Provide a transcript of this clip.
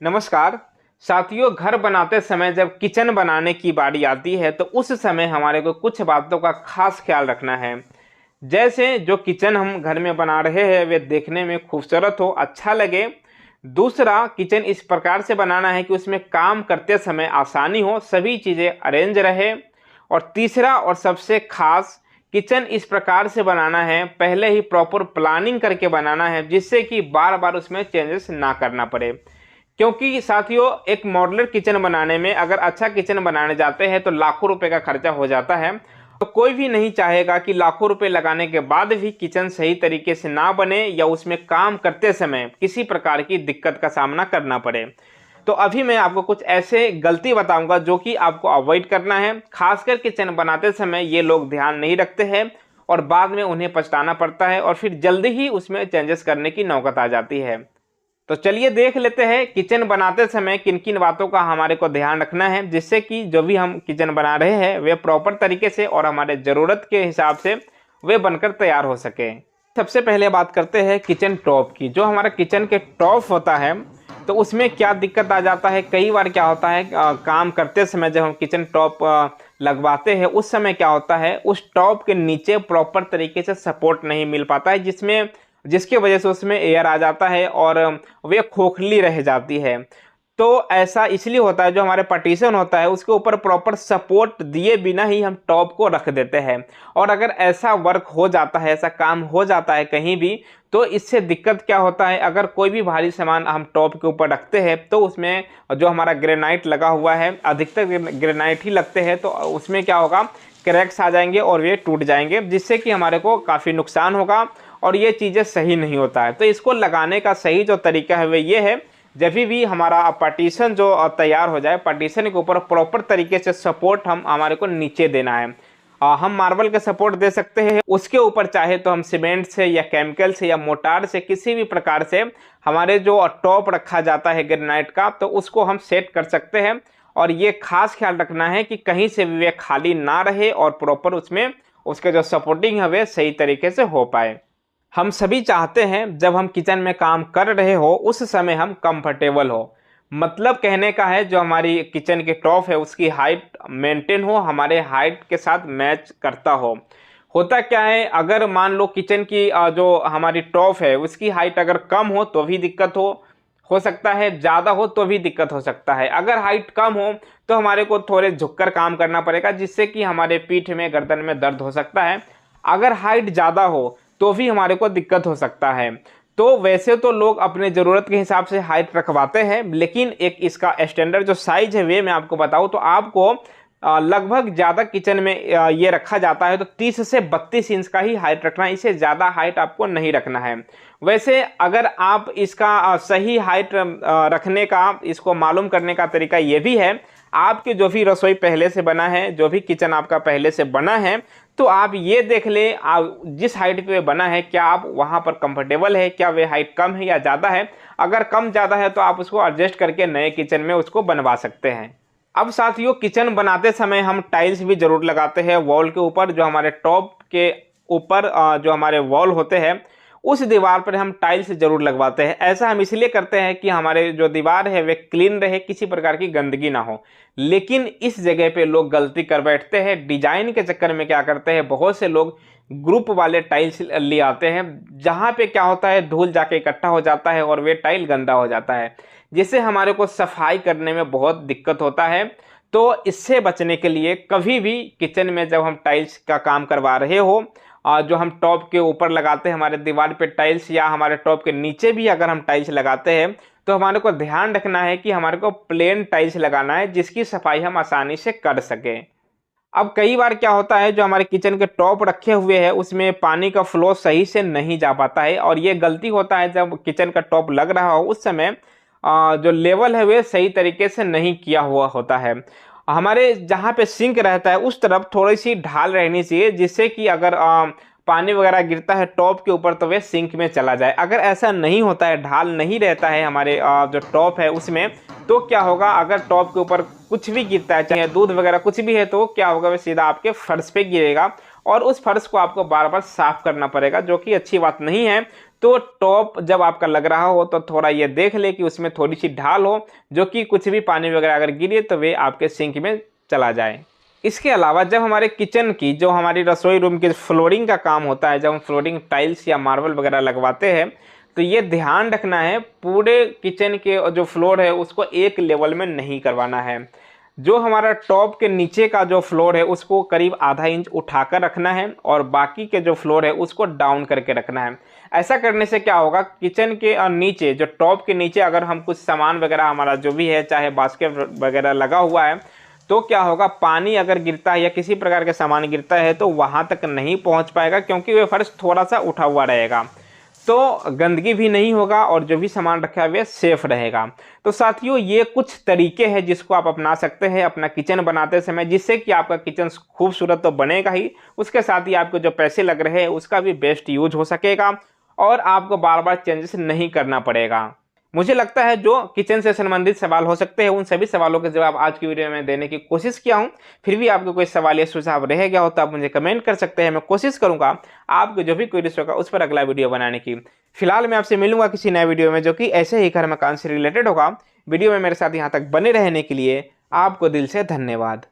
नमस्कार साथियों। घर बनाते समय जब किचन बनाने की बारी आती है तो उस समय हमारे को कुछ बातों का खास ख्याल रखना है। जैसे जो किचन हम घर में बना रहे हैं वे देखने में खूबसूरत हो, अच्छा लगे। दूसरा, किचन इस प्रकार से बनाना है कि उसमें काम करते समय आसानी हो, सभी चीज़ें अरेंज रहे। और तीसरा और सबसे खास, किचन इस प्रकार से बनाना है, पहले ही प्रॉपर प्लानिंग करके बनाना है जिससे कि बार बार उसमें चेंजेस ना करना पड़े। क्योंकि साथियों, एक मॉड्यूलर किचन बनाने में अगर अच्छा किचन बनाने जाते हैं तो लाखों रुपए का खर्चा हो जाता है। तो कोई भी नहीं चाहेगा कि लाखों रुपए लगाने के बाद भी किचन सही तरीके से ना बने या उसमें काम करते समय किसी प्रकार की दिक्कत का सामना करना पड़े। तो अभी मैं आपको कुछ ऐसे गलती बताऊंगा जो कि आपको अवॉइड करना है। खासकर किचन बनाते समय ये लोग ध्यान नहीं रखते हैं और बाद में उन्हें पछताना पड़ता है और फिर जल्दी ही उसमें चेंजेस करने की नौबत आ जाती है। तो चलिए देख लेते हैं किचन बनाते समय किन किन बातों का हमारे को ध्यान रखना है जिससे कि जो भी हम किचन बना रहे हैं वे प्रॉपर तरीके से और हमारे ज़रूरत के हिसाब से वे बनकर तैयार हो सके। सबसे पहले बात करते हैं किचन टॉप की। जो हमारा किचन के टॉप होता है तो उसमें क्या दिक्कत आ जाता है, कई बार क्या होता है काम करते समय जब हम किचन टॉप लगवाते हैं उस समय क्या होता है उस टॉप के नीचे प्रॉपर तरीके से सपोर्ट नहीं मिल पाता है, जिसकी वजह से उसमें एयर आ जाता है और वे खोखली रह जाती है। तो ऐसा इसलिए होता है, जो हमारे पार्टीशन होता है उसके ऊपर प्रॉपर सपोर्ट दिए बिना ही हम टॉप को रख देते हैं। और अगर ऐसा वर्क हो जाता है, ऐसा काम हो जाता है कहीं भी, तो इससे दिक्कत क्या होता है, अगर कोई भी भारी सामान हम टॉप के ऊपर रखते हैं तो उसमें जो हमारा ग्रेनाइट लगा हुआ है, अधिकतर ग्रेनाइट ही लगते हैं, तो उसमें क्या होगा, क्रैक्स आ जाएंगे और वे टूट जाएंगे जिससे कि हमारे को काफ़ी नुकसान होगा और ये चीज़ें सही नहीं होता है। तो इसको लगाने का सही जो तरीका है वह ये है, जब भी हमारा पार्टीशन जो तैयार हो जाए, पार्टीशन के ऊपर प्रॉपर तरीके से सपोर्ट हमारे को नीचे देना है। हम मार्बल का सपोर्ट दे सकते हैं, उसके ऊपर चाहे तो हम सीमेंट से या केमिकल से या मोटार से किसी भी प्रकार से हमारे जो टॉप रखा जाता है ग्रेनाइट का, तो उसको हम सेट कर सकते हैं। और ये खास ख्याल रखना है कि कहीं से भी वे खाली ना रहे और प्रॉपर उसमें उसके जो सपोर्टिंग है वे सही तरीके से हो पाए। हम सभी चाहते हैं जब हम किचन में काम कर रहे हो उस समय हम कंफर्टेबल हो। मतलब कहने का है, जो हमारी किचन के टॉप है उसकी हाइट मेंटेन हो, हमारे हाइट के साथ मैच करता हो। होता क्या है, अगर मान लो किचन की जो हमारी टॉप है उसकी हाइट अगर कम हो तो भी दिक्कत हो सकता है, ज़्यादा हो तो भी दिक्कत हो सकता है। अगर हाइट कम हो तो हमारे को थोड़े झुककर काम करना पड़ेगा जिससे कि हमारे पीठ में, गर्दन में दर्द हो सकता है। अगर हाइट ज़्यादा हो तो भी हमारे को दिक्कत हो सकता है। तो वैसे तो लोग अपने ज़रूरत के हिसाब से हाइट रखवाते हैं, लेकिन एक इसका स्टैंडर्ड जो साइज है वे मैं आपको बताऊं तो आपको लगभग ज़्यादा किचन में ये रखा जाता है तो 30 से 32 इंच का ही हाइट रखना है, इससे ज़्यादा हाइट आपको नहीं रखना है। वैसे अगर आप इसका सही हाइट रखने का, इसको मालूम करने का तरीका ये भी है, आपकी जो भी रसोई पहले से बना है, जो भी किचन आपका पहले से बना है, तो आप ये देख लें आप जिस हाइट पे बना है क्या आप वहाँ पर कंफर्टेबल है, क्या वे हाइट कम है या ज़्यादा है। अगर कम ज़्यादा है तो आप उसको एडजस्ट करके नए किचन में उसको बनवा सकते हैं। अब साथियों, किचन बनाते समय हम टाइल्स भी ज़रूर लगाते हैं वॉल के ऊपर। जो हमारे टॉप के ऊपर जो हमारे वॉल होते हैं उस दीवार पर हम टाइल्स जरूर लगवाते हैं। ऐसा हम इसलिए करते हैं कि हमारे जो दीवार है वे क्लीन रहे, किसी प्रकार की गंदगी ना हो। लेकिन इस जगह पे लोग गलती कर बैठते हैं, डिजाइन के चक्कर में क्या करते हैं, बहुत से लोग ग्रुप वाले टाइल्स ले आते हैं जहाँ पे क्या होता है धूल जाके इकट्ठा हो जाता है और वे टाइल गंदा हो जाता है, जिससे हमारे को सफाई करने में बहुत दिक्कत होता है। तो इससे बचने के लिए कभी भी किचन में जब हम टाइल्स का काम करवा रहे हो, जो हम टॉप के ऊपर लगाते हैं हमारे दीवार पे टाइल्स, या हमारे टॉप के नीचे भी अगर हम टाइल्स लगाते हैं, तो हमारे को ध्यान रखना है कि हमारे को प्लेन टाइल्स लगाना है जिसकी सफाई हम आसानी से कर सकें। अब कई बार क्या होता है, जो हमारे किचन के टॉप रखे हुए हैं उसमें पानी का फ्लो सही से नहीं जा पाता है और ये गलती होता है जब किचन का टॉप लग रहा हो उस समय जो लेवल है वे सही तरीके से नहीं किया हुआ होता है। हमारे जहाँ पे सिंक रहता है उस तरफ थोड़ी सी ढाल रहनी चाहिए जिससे कि अगर पानी वगैरह गिरता है टॉप के ऊपर तो वे सिंक में चला जाए। अगर ऐसा नहीं होता है, ढाल नहीं रहता है हमारे जो टॉप है उसमें, तो क्या होगा, अगर टॉप के ऊपर कुछ भी गिरता है, चाहे दूध वगैरह कुछ भी है, तो क्या होगा, वे सीधा आपके फर्श पे गिरेगा और उस फर्श को आपको बार बार साफ करना पड़ेगा, जो कि अच्छी बात नहीं है। तो टॉप जब आपका लग रहा हो तो थोड़ा ये देख ले कि उसमें थोड़ी सी ढाल हो, जो कि कुछ भी पानी वगैरह अगर गिरे तो वे आपके सिंक में चला जाए। इसके अलावा जब हमारे किचन की, जो हमारी रसोई रूम की फ्लोरिंग का काम होता है, जब हम फ्लोरिंग टाइल्स या मार्बल वगैरह लगवाते हैं, तो ये ध्यान रखना है पूरे किचन के जो फ्लोर है उसको एक लेवल में नहीं करवाना है। जो हमारा टॉप के नीचे का जो फ्लोर है उसको करीब आधा इंच उठाकर रखना है और बाकी के जो फ्लोर है उसको डाउन करके रखना है। ऐसा करने से क्या होगा, किचन के नीचे, जो टॉप के नीचे अगर हम कुछ सामान वगैरह हमारा जो भी है, चाहे बास्केट वगैरह लगा हुआ है, तो क्या होगा, पानी अगर गिरता है या किसी प्रकार का सामान गिरता है तो वहाँ तक नहीं पहुँच पाएगा, क्योंकि वह फर्श थोड़ा सा उठा हुआ रहेगा। तो गंदगी भी नहीं होगा और जो भी सामान रखा है वह सेफ रहेगा। तो साथियों, ये कुछ तरीके हैं जिसको आप अपना सकते हैं अपना किचन बनाते समय, जिससे कि आपका किचन खूबसूरत तो बनेगा ही, उसके साथ ही आपको जो पैसे लग रहे हैं उसका भी बेस्ट यूज हो सकेगा और आपको बार बार चेंजेस नहीं करना पड़ेगा। मुझे लगता है जो किचन से संबंधित सवाल हो सकते हैं उन सभी सवालों के जवाब आज की वीडियो में देने की कोशिश किया हूं। फिर भी आपको कोई सवाल या सुझाव रह गया हो तो आप मुझे कमेंट कर सकते हैं। मैं कोशिश करूंगा आपको जो भी क्वेरीज होगा उस पर अगला वीडियो बनाने की। फिलहाल मैं आपसे मिलूंगा किसी नए वीडियो में जो कि ऐसे ही घर मकान से रिलेटेड होगा। वीडियो में मेरे साथ यहाँ तक बने रहने के लिए आपको दिल से धन्यवाद।